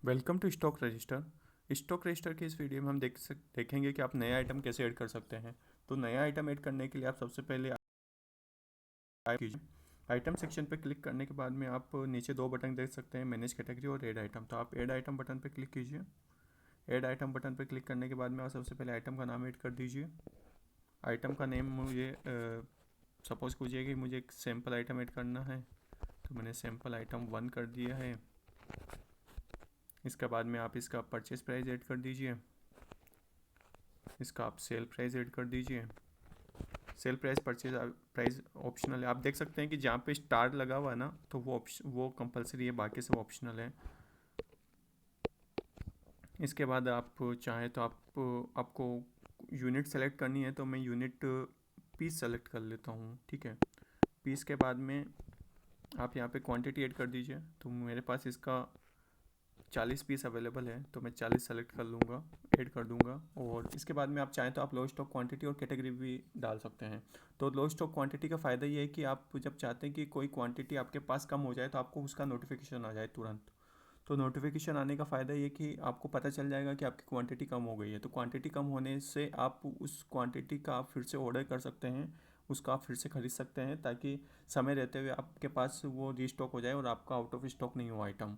Welcome to stock register. Stock register के इस video में हम देखेंगे कि आप नया आइटम कैसे ऐड कर सकते हैं। तो नया आइटम ऐड करने के लिए आप सबसे पहले कीजिए आइटम सेक्शन पर क्लिक करने के बाद में आप नीचे दो बटन देख सकते हैं, मैनेज कैटेगरी और ऐड आइटम। तो आप ऐड आइटम बटन पर क्लिक कीजिए। ऐड आइटम बटन पर क्लिक करने के बाद में आप सबसे पहले आइटम का नाम ऐड कर दीजिए। आइटम का नेम मुझे सपोज़ कीजिए कि मुझे एक सैम्पल आइटम ऐड करना है, तो मैंने सैम्पल आइटम 1 कर दिया है। इसके बाद में आप इसका परचेस प्राइस ऐड कर दीजिए। इसका आप सेल प्राइस ऐड कर दीजिए। Sale price purchase price optional है। आप देख सकते हैं कि जहाँ पे स्टार लगा हुआ है ना, तो वो कंपलसरी है, बाकी सब ऑप्शनल है। इसके बाद आप चाहें तो आपको यूनिट सेलेक्ट करनी है, तो मैं यूनिट पीस सेलेक्ट कर लेता हूँ। ठीक है, पीस के बाद में आप यहाँ पे क्वांटिटी ऐड कर दीजिए। तो मेरे पास इसका 40 पीस अवेलेबल है, तो मैं 40 सेलेक्ट कर लूँगा, ऐड कर दूँगा। और इसके बाद में आप चाहें तो आप लो स्टॉक क्वांटिटी और कैटेगरी भी डाल सकते हैं। तो लो स्टॉक क्वांटिटी का फ़ायदा ये है कि आप जब चाहते हैं कि कोई क्वांटिटी आपके पास कम हो जाए, तो आपको उसका नोटिफिकेशन आ जाए तुरंत। तो नोटिफिकेशन आने का फ़ायदा ये कि आपको पता चल जाएगा कि आपकी क्वांटिटी कम हो गई है। तो क्वांटिटी कम होने से आप उस क्वांटिटी का आप फिर से ऑर्डर कर सकते हैं, उसका आप फिर से ख़रीद सकते हैं, ताकि समय रहते हुए आपके पास वो रीस्टॉक हो जाए और आपका आउट ऑफ स्टॉक नहीं हो आइटम।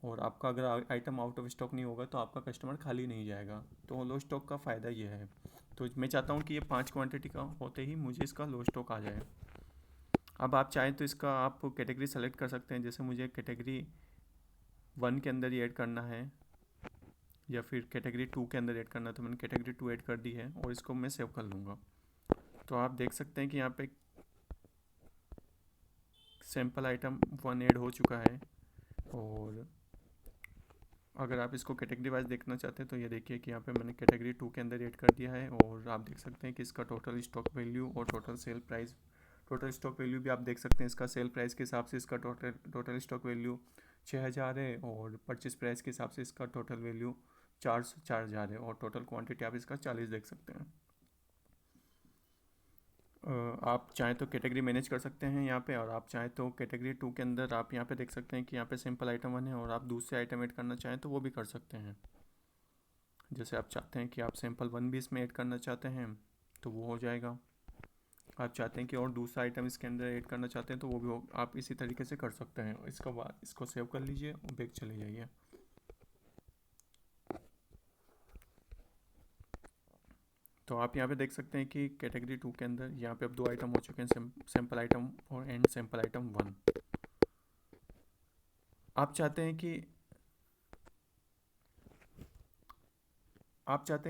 और आपका अगर आइटम आउट ऑफ स्टॉक नहीं होगा तो आपका कस्टमर खाली नहीं जाएगा। तो लो स्टॉक का फ़ायदा ये है। तो मैं चाहता हूँ कि ये 5 क्वांटिटी का होते ही मुझे इसका लो स्टॉक आ जाए। अब आप चाहें तो इसका आप कैटेगरी सेलेक्ट कर सकते हैं। जैसे मुझे कैटेगरी 1 के अंदर ही ऐड करना है, या फिर कैटेगरी 2 के अंदर ऐड करना है, तो मैंने कैटेगरी 2 ऐड कर दी है और इसको मैं सेव कर लूँगा। तो आप देख सकते हैं कि यहाँ पे सैम्पल आइटम 1 ऐड हो चुका है। और अगर आप इसको कैटेगरी वाइज देखना चाहते हैं तो ये देखिए कि यहाँ पे मैंने कैटेगरी 2 के अंदर ऐड कर दिया है। और आप देख सकते हैं कि इसका टोटल स्टॉक वैल्यू और total sale price, total stock value भी आप देख सकते हैं। इसका सेल प्राइस के हिसाब से इसका टोटल स्टॉक वैल्यू 6000 है, और परचेस प्राइस के हिसाब से इसका टोटल वैल्यू 4000 है, और टोटल क्वांटिटी आप इसका 40 देख सकते हैं। आप चाहें तो कैटेगरी मैनेज कर सकते हैं यहाँ पे, और आप चाहें तो कैटेगरी 2 के अंदर आप यहाँ पे देख सकते हैं कि यहाँ पे सिंपल आइटम 1 है, और आप दूसरे आइटम ऐड करना चाहें तो वो भी कर सकते हैं। जैसे आप चाहते हैं कि आप सैम्पल 1 भी इसमें ऐड करना चाहते हैं तो वो हो जाएगा। आप चाहते हैं कि और दूसरा आइटम इसके अंदर ऐड करना चाहते हैं तो वो भी आप इसी तरीके से कर सकते हैं। इसका बाद इसको सेव कर लीजिए और बैक चले जाइए। तो आप यहाँ पे देख सकते हैं कि कैटेगरी 2 के अंदर यहाँ पे अब 2 आइटम हो चुके हैं, सैम्पल आइटम और एंड सैम्पल आइटम 1। आप चाहते हैं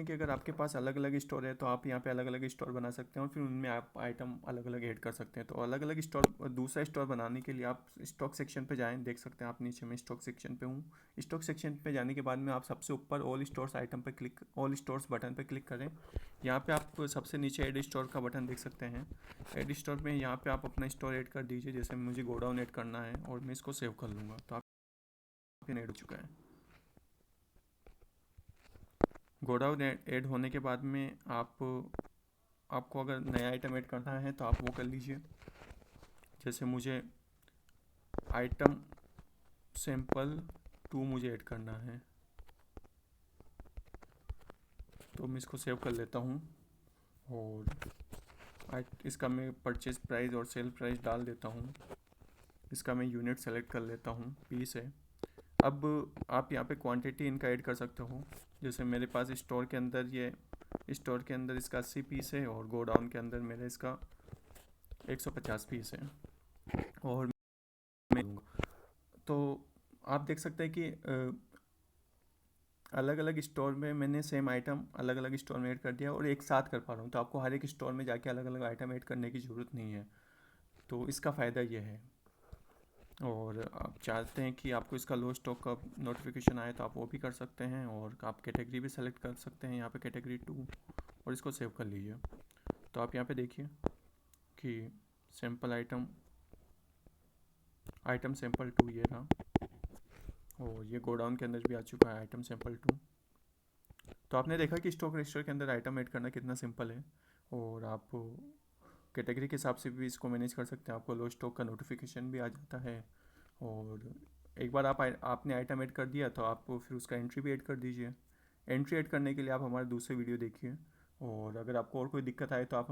कि अगर आपके पास अलग अलग स्टोर है तो आप यहाँ पे अलग अलग स्टोर बना सकते हैं, और फिर उनमें आप आइटम अलग अलग ऐड कर सकते हैं। तो अलग अलग स्टोर, दूसरा स्टोर बनाने के लिए आप स्टॉक सेक्शन पे जाएं। देख सकते हैं आप नीचे में स्टॉक सेक्शन पे हूँ। स्टॉक सेक्शन पे जाने के बाद में आप सबसे ऊपर ऑल स्टोर्स आइटम पे क्लिक, ऑल स्टोर्स बटन पे क्लिक करें। यहाँ पे आप सबसे नीचे ऐड स्टोर का बटन देख सकते हैं। ऐड स्टोर में यहाँ पे आप अपना स्टोर ऐड कर दीजिए। जैसे मुझे गोडाउन ऐड करना है और मैं इसको सेव कर लूँगा, तो आप ऐड हो चुका है। गोडाउन ऐड होने के बाद में आपको अगर नया आइटम ऐड करना है तो आप वो कर लीजिए। जैसे मुझे आइटम सैम्पल 2 मुझे ऐड करना है, तो मैं इसको सेव कर लेता हूँ। और इसका मैं परचेज प्राइस और सेल प्राइस डाल देता हूँ। इसका मैं यूनिट सेलेक्ट कर लेता हूँ, पीस है। अब आप यहाँ पे क्वांटिटी इनका ऐड कर सकते हो। जैसे मेरे पास स्टोर के अंदर इसका 80 पीस है, और गोडाउन के अंदर मेरा इसका 150 पीस है। और मैं तो आप देख सकते हैं कि अलग अलग स्टोर में मैंने सेम आइटम अलग अलग स्टोर में ऐड कर दिया और एक साथ कर पा रहा हूँ। तो आपको हर एक स्टोर में जाके अलग अलग आइटम ऐड करने की ज़रूरत नहीं है। तो इसका फ़ायदा ये है। और आप चाहते हैं कि आपको इसका लो स्टॉक का नोटिफिकेशन आए तो आप वो भी कर सकते हैं, और आप कैटेगरी भी सेलेक्ट कर सकते हैं यहाँ पे कैटेगरी 2, और इसको सेव कर लीजिए। तो आप यहाँ पे देखिए कि सैम्पल आइटम सैम्पल 2 ये रहा, और ये गोडाउन के अंदर भी आ चुका है आइटम सैम्पल 2। तो आपने देखा कि स्टॉक रजिस्टर के अंदर आइटम ऐड करना कितना सिंपल है। और आप कैटेगरी के हिसाब से भी इसको मैनेज कर सकते हैं। आपको लो स्टॉक का नोटिफिकेशन भी आ जाता है, और एक बार आपने आइटम ऐड कर दिया तो आप फिर उसका एंट्री भी ऐड कर दीजिए। एंट्री ऐड करने के लिए आप हमारे दूसरे वीडियो देखिए। और अगर आपको और कोई दिक्कत आए तो आप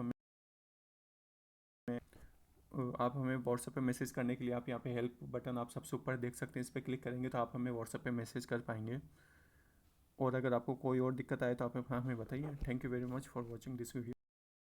हमें व्हाट्सएप पे मैसेज करने के लिए आप यहाँ पे हेल्प बटन आप सबसे ऊपर देख सकते हैं, इस पर क्लिक करेंगे तो आप हमें व्हाट्सएप पे मैसेज कर पाएंगे। और अगर आपको कोई और दिक्कत आए तो आप हमें बताइए। Thank you very much for watching this video.